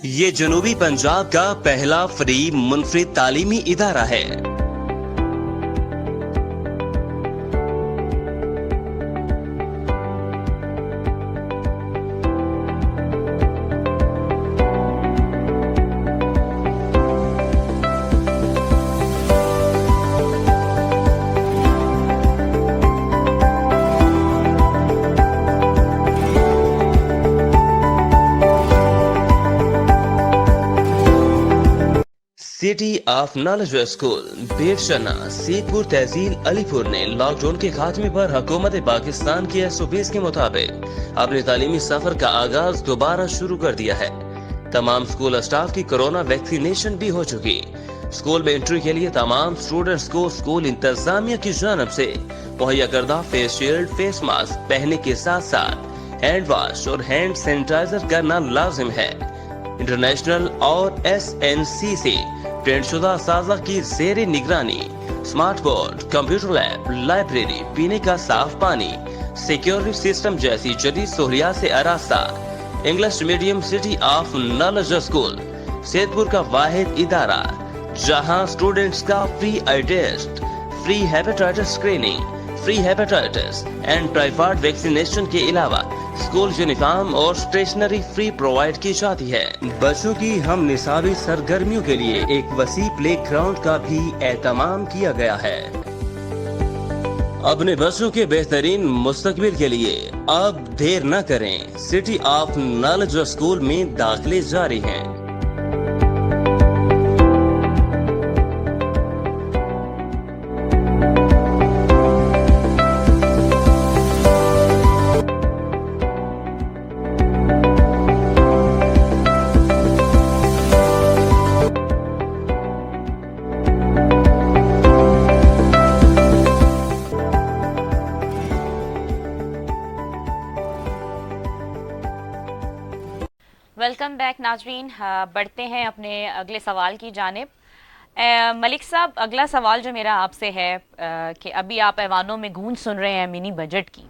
یہ جنوبی پنجاب کا پہلا فری منفرد تعلیمی ادارہ ہے۔ سٹی آف نالج اسکول بیرشنا سیت پور تحصیل علی پور نے لاک ڈاؤن کے خاتمے پر حکومت پاکستان کی SOPs کے مطابق اپنے تعلیمی سفر کا آغاز دوبارہ شروع کر دیا ہے۔ تمام اسکول اسٹاف کی کورونا ویکسینیشن بھی ہو چکی۔ اسکول میں انٹری کے لیے تمام اسٹوڈنٹس کو اسکول انتظامیہ کی جانب سے مہیا کردہ فیس شیلڈ، فیس ماسک پہننے کے ساتھ ساتھ ہینڈ واش اور ہینڈ سینیٹائزر کرنا لازم ہے۔ انٹرنیشنل اور SNC سے ٹرینڈ شدہ اساتذہ کی زیر نگرانی smart board, computer lab, library, پینے کا صاف پانی، سیکیورٹی سسٹم جیسی جدید سہولیات سے آراستہ English medium City of Knowledge School Sitpur کا واحد ادارہ، جہاں اسٹوڈنٹس کا free eye test, free hepatitis screening, free hepatitis and typhoid vaccination کے علاوہ اسکول یونیفارم اور اسٹیشنری فری پرووائڈ کی جاتی ہے۔ بچوں کی ہم نصابی سرگرمیوں کے لیے ایک وسیع پلے گراؤنڈ کا بھی اہتمام کیا گیا ہے۔ اپنے بچوں کے بہترین مستقبل کے لیے اب دیر نہ کریں، سٹی آف نالج اسکول میں داخلے جاری ہیں۔ ویلکم بیک ناظرین، بڑھتے ہیں اپنے اگلے سوال کی جانب۔ ملک صاحب، اگلا سوال جو میرا آپ سے ہے کہ ابھی آپ ایوانوں میں گونج سن رہے ہیں منی بجٹ کی،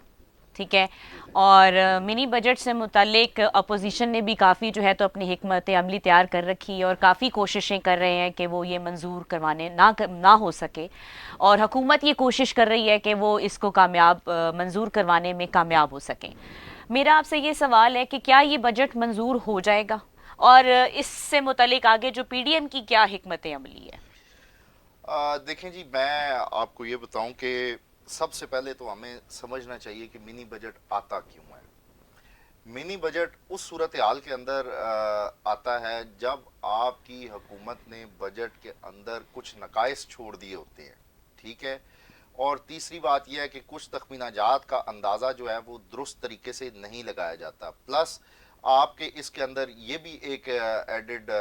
ٹھیک ہے، اور منی بجٹ سے متعلق اپوزیشن نے بھی کافی جو ہے تو اپنی حکمت عملی تیار کر رکھی اور کافی کوششیں کر رہے ہیں کہ وہ یہ منظور کروانے نہ ہو سکے، اور حکومت یہ کوشش کر رہی ہے کہ وہ اس کو منظور کروانے میں کامیاب ہو سکیں۔ میرا آپ سے یہ سوال ہے کہ کیا یہ بجٹ منظور ہو جائے گا، اور اس سے متعلق آگے جو PDM کی کیا حکمت عملی ہے؟ دیکھیں جی، میں آپ کو یہ بتاؤں کہ سب سے پہلے تو ہمیں سمجھنا چاہیے کہ منی بجٹ آتا کیوں ہے۔ منی بجٹ اس صورتحال کے اندر آتا ہے جب آپ کی حکومت نے بجٹ کے اندر کچھ نقائص چھوڑ دیے ہوتے ہیں، ٹھیک ہے، اور تیسری بات یہ ہے کہ کچھ تخمینہ جات کا اندازہ جو ہے وہ درست طریقے سے نہیں لگایا جاتا، پلس آپ کے اس کے اندر یہ بھی ایک ایڈڈ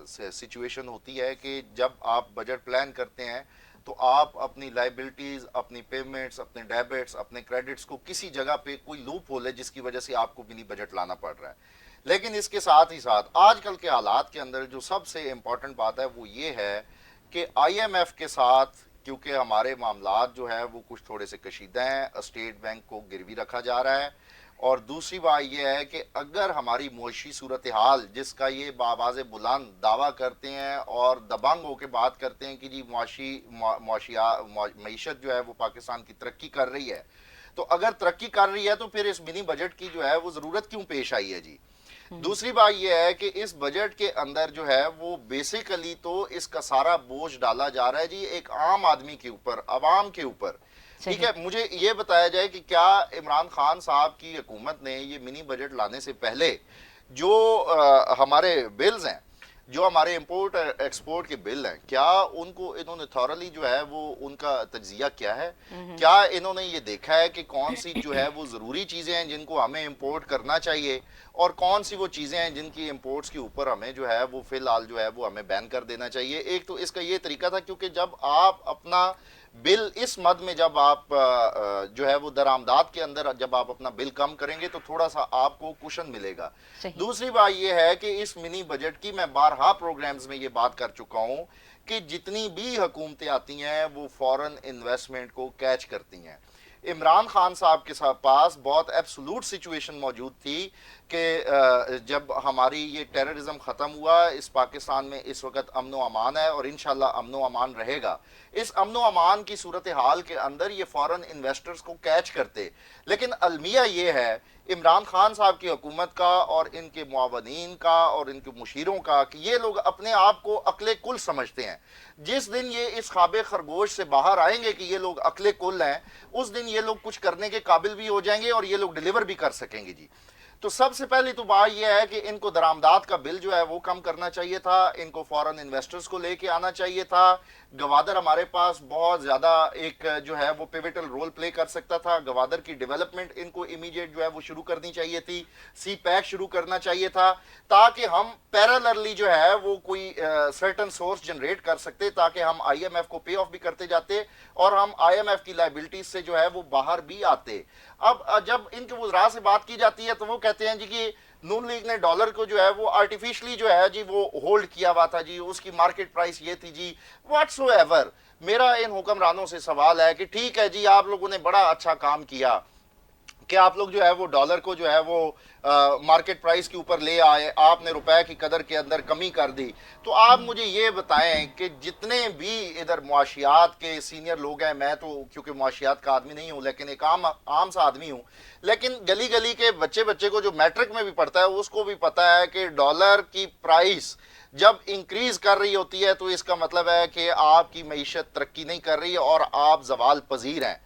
سچویشن ہوتی ہے کہ جب آپ بجٹ پلان کرتے ہیں تو آپ اپنی لائبلٹیز، اپنی پیمنٹس، اپنے ڈیبٹس، اپنے کریڈٹس کو کسی جگہ پہ کوئی لوپ ہول ہے جس کی وجہ سے آپ کو منی بجٹ لانا پڑ رہا ہے۔ لیکن اس کے ساتھ ہی ساتھ آج کل کے حالات کے اندر جو سب سے امپورٹنٹ بات ہے وہ یہ ہے کہ IMF کے ساتھ کیونکہ ہمارے معاملات جو ہے وہ کچھ تھوڑے سے کشیدہ ہیں، اسٹیٹ بینک کو گروی رکھا جا رہا ہے، اور دوسری بات یہ ہے کہ اگر ہماری معاشی صورتحال جس کا یہ باواز بلند دعویٰ کرتے ہیں اور دبنگ ہو کے بات کرتے ہیں کہ جی معیشت جو ہے وہ پاکستان کی ترقی کر رہی ہے، تو اگر ترقی کر رہی ہے تو پھر اس منی بجٹ کی جو ہے وہ ضرورت کیوں پیش آئی ہے جی۔ دوسری بات یہ ہے کہ اس بجٹ کے اندر جو ہے وہ بیسیکلی تو اس کا سارا بوجھ ڈالا جا رہا ہے جی ایک عام آدمی کے اوپر، عوام کے اوپر، ٹھیک ہے۔ مجھے یہ بتایا جائے کہ کیا عمران خان صاحب کی حکومت نے یہ منی بجٹ لانے سے پہلے جو ہمارے بلز ہیں، جو ہمارے امپورٹ ایکسپورٹ کے بل ہیں، کیا ان کو انہوں نے تھورلی جو ہے وہ ان کا تجزیہ کیا ہے؟ کیا انہوں نے یہ دیکھا ہے کہ کون سی جو ہے وہ ضروری چیزیں ہیں جن کو ہمیں امپورٹ کرنا چاہیے، اور کون سی وہ چیزیں ہیں جن کی امپورٹس کے اوپر ہمیں جو ہے وہ فی الحال جو ہے وہ ہمیں بین کر دینا چاہیے؟ ایک تو اس کا یہ طریقہ تھا کیونکہ جب آپ اپنا بل اس مد میں جب آپ جو ہے وہ درآمدات کے اندر جب آپ اپنا بل کم کریں گے تو تھوڑا سا آپ کو کوشن ملے گا۔ دوسری بات یہ ہے کہ اس منی بجٹ کی میں بارہا پروگرامز میں یہ بات کر چکا ہوں کہ جتنی بھی حکومتیں آتی ہیں وہ فورن انویسٹمنٹ کو کیچ کرتی ہیں۔ عمران خان صاحب کے پاس بہت ایبسولوٹ سچویشن موجود تھی کہ جب ہماری یہ ٹیررزم ختم ہوا، اس پاکستان میں اس وقت امن و امان ہے اور انشاءاللہ امن و امان رہے گا. اس امن و امان کی صورتحال کے اندر یہ فورن انویسٹرز کو کیچ کرتے. لیکن المیہ یہ ہے عمران خان صاحب کی حکومت کا اور ان کے معاونین کا اور ان کے مشیروں کا کہ یہ لوگ اپنے آپ کو عقل کل سمجھتے ہیں. جس دن یہ اس خواب خرگوش سے باہر آئیں گے کہ یہ لوگ عقل کل ہیں، اس دن یہ لوگ کچھ کرنے کے قابل بھی ہو جائیں گے اور یہ لوگ ڈیلیور بھی کر سکیں گے. جی تو سب سے پہلی تو بات یہ ہے کہ ان کو درآمدات کا بل جو ہے وہ کم کرنا چاہیے تھا، ان کو فورن انویسٹرز کو لے کے آنا چاہیے تھا. گوادر ہمارے پاس بہت زیادہ ایک جو ہے وہ پیوٹل رول پلے کر سکتا تھا. گوادر کی ڈیولپمنٹ ان کو امیڈیٹ جو ہے وہ شروع کرنی چاہیے تھی. سی پیک شروع کرنا چاہیے تھا تاکہ ہم پیرالرلی جو ہے وہ کوئی سرٹن سورس جنریٹ کر سکتے تاکہ ہم آئی ایم ایف کو پے آف بھی کرتے جاتے اور ہم آئی ایم ایف کی لائبلٹیز سے جو ہے وہ باہر بھی آتے. اب جب ان کے وزراء سے بات کی جاتی ہے تو وہ کہتے ہیں جی کہ نون لیگ نے ڈالر کو جو ہے وہ آرٹیفیشلی جو ہے جی وہ ہولڈ کیا ہوا تھا، جی اس کی مارکیٹ پرائس یہ تھی. جی واٹس ایور میرا ان حکمرانوں سے سوال ہے کہ ٹھیک ہے جی آپ لوگوں نے بڑا اچھا کام کیا کہ آپ لوگ جو ہے وہ ڈالر کو جو ہے وہ مارکیٹ پرائس کے اوپر لے آئے، آپ نے روپے کی قدر کے اندر کمی کر دی. تو آپ مجھے یہ بتائیں کہ جتنے بھی ادھر معاشیات کے سینئر لوگ ہیں، میں تو کیونکہ معاشیات کا آدمی نہیں ہوں لیکن ایک عام سا آدمی ہوں، لیکن گلی گلی کے بچے کو جو میٹرک میں بھی پڑھتا ہے اس کو بھی پتا ہے کہ ڈالر کی پرائس جب انکریز کر رہی ہوتی ہے تو اس کا مطلب ہے کہ آپ کی معیشت ترقی نہیں کر رہی اور آپ زوال پذیر ہیں.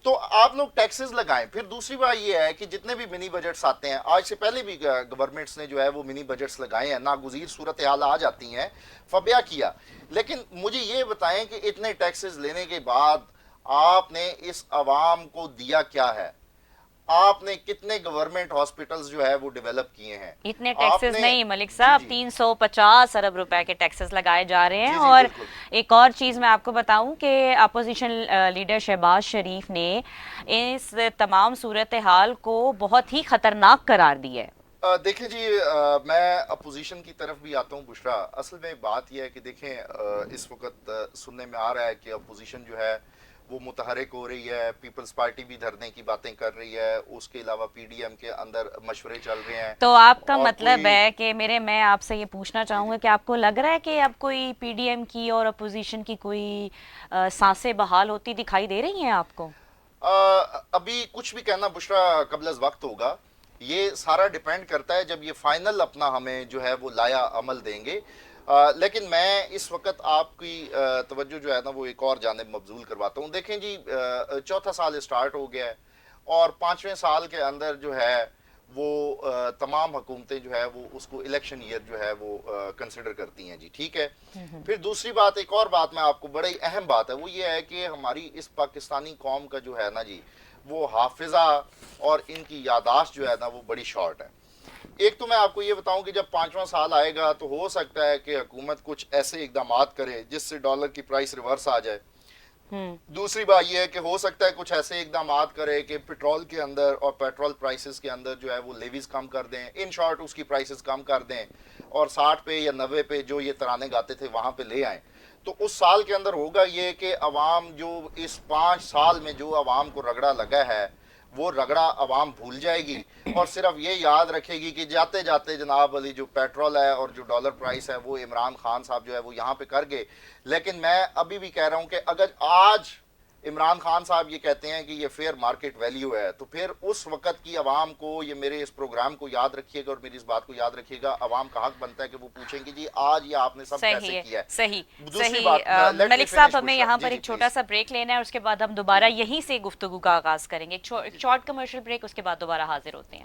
تو آپ لوگ ٹیکسز لگائیں. پھر دوسری بات یہ ہے کہ جتنے بھی منی بجٹس آتے ہیں، آج سے پہلے بھی گورنمنٹس نے جو ہے وہ منی بجٹس لگائے ہیں، ناگزیر صورتحال آ جاتی ہیں، فبیا کیا. لیکن مجھے یہ بتائیں کہ اتنے ٹیکسز لینے کے بعد آپ نے اس عوام کو دیا کیا ہے؟ آپ نے کتنے گورنمنٹ ہاسپٹلز جو ہے وہ ڈیولپ کیے ہیں؟ اتنے ٹیکسز نہیں ملک صاحب، 350 ارب روپے کے ٹیکسز لگائے جا رہے ہیں. اور ایک اور چیز میں آپ کو بتاؤں کہ اپوزیشن لیڈر شہباز شریف نے اس تمام صورتحال کو بہت ہی خطرناک قرار دیا ہے. دیکھیں جی میں اپوزیشن کی طرف بھی آتا ہوں بشرا. اصل میں بات یہ ہے کہ دیکھیں اس وقت سننے میں آ رہا ہے کہ اپوزیشن جو ہے وہ متحرک ہو رہی ہے، پیپلز پارٹی بھی دھرنے کی باتیں کر رہی ہے، اس کے علاوہ پی ڈی ایم کے اندر مشورے چل رہے ہیں. تو آپ کا مطلب ہے کہ میں آپ سے یہ پوچھنا چاہوں گا کہ آپ کو لگ رہا ہے کہ اب کوئی پی ڈی ایم کی اور اپوزیشن کی کوئی سانسیں بحال ہوتی دکھائی دے رہی ہیں آپ کو؟ ابھی کچھ بھی کہنا بشرا قبل از وقت ہوگا. یہ سارا ڈیپینڈ کرتا ہے جب یہ فائنل اپنا ہمیں جو ہے وہ لایا عمل دیں گے. لیکن میں اس وقت آپ کی توجہ جو ہے نا وہ ایک اور جانب مبذول کرواتا ہوں. دیکھیں جی چوتھا سال اسٹارٹ ہو گیا ہے اور 5ویں سال کے اندر جو ہے وہ تمام حکومتیں جو ہے وہ اس کو الیکشن ایئر جو ہے وہ کنسیڈر کرتی ہیں. جی ٹھیک ہے. پھر دوسری بات، ایک اور بات میں آپ کو بڑی اہم بات ہے، وہ یہ ہے کہ ہماری اس پاکستانی قوم کا جو ہے نا جی وہ حافظہ اور ان کی یادداشت جو ہے نا وہ بڑی شارٹ ہے. ایک تو میں آپ کو یہ بتاؤں کہ جب 5واں سال آئے گا تو ہو سکتا ہے کہ حکومت کچھ ایسے اقدامات کرے جس سے ڈالر کی پرائس ریورس آ جائے. دوسری بات یہ ہے کہ ہو سکتا ہے کچھ ایسے اقدامات کرے کہ پیٹرول کے اندر اور پیٹرول پرائسز کے اندر جو ہے وہ لیویز کم کر دیں، ان شارٹ اس کی پرائسز کم کر دیں اور 60 پہ یا 90 پہ جو یہ ترانے گاتے تھے وہاں پہ لے آئیں. تو اس سال کے اندر ہوگا یہ کہ عوام جو اس 5 سال میں جو عوام کو رگڑا لگا ہے وہ رگڑا عوام بھول جائے گی اور صرف یہ یاد رکھے گی کہ جاتے جاتے جناب علی جو پیٹرول ہے اور جو ڈالر پرائس ہے وہ عمران خان صاحب جو ہے وہ یہاں پہ کر گئے. لیکن میں ابھی بھی کہہ رہا ہوں کہ اگر آج عمران خان صاحب یہ کہتے ہیں کہ یہ فیئر مارکیٹ ویلیو ہے تو پھر اس وقت کی عوام کو، یہ میرے اس پروگرام کو یاد رکھیے گا اور میری اس بات کو یاد رکھیے گا، عوام کا حق بنتا ہے کہ وہ پوچھیں گے جی آج یہ آپ نے سب کیسے کیا ہے. صحیح. ملک صاحب ہمیں یہاں پر ایک چھوٹا سا بریک لینا ہے اور اس کے بعد ہم دوبارہ یہیں سے گفتگو کا آغاز کریں گے. ایک شارٹ کمرشل بریک، اس کے بعد دوبارہ حاضر ہوتے ہیں.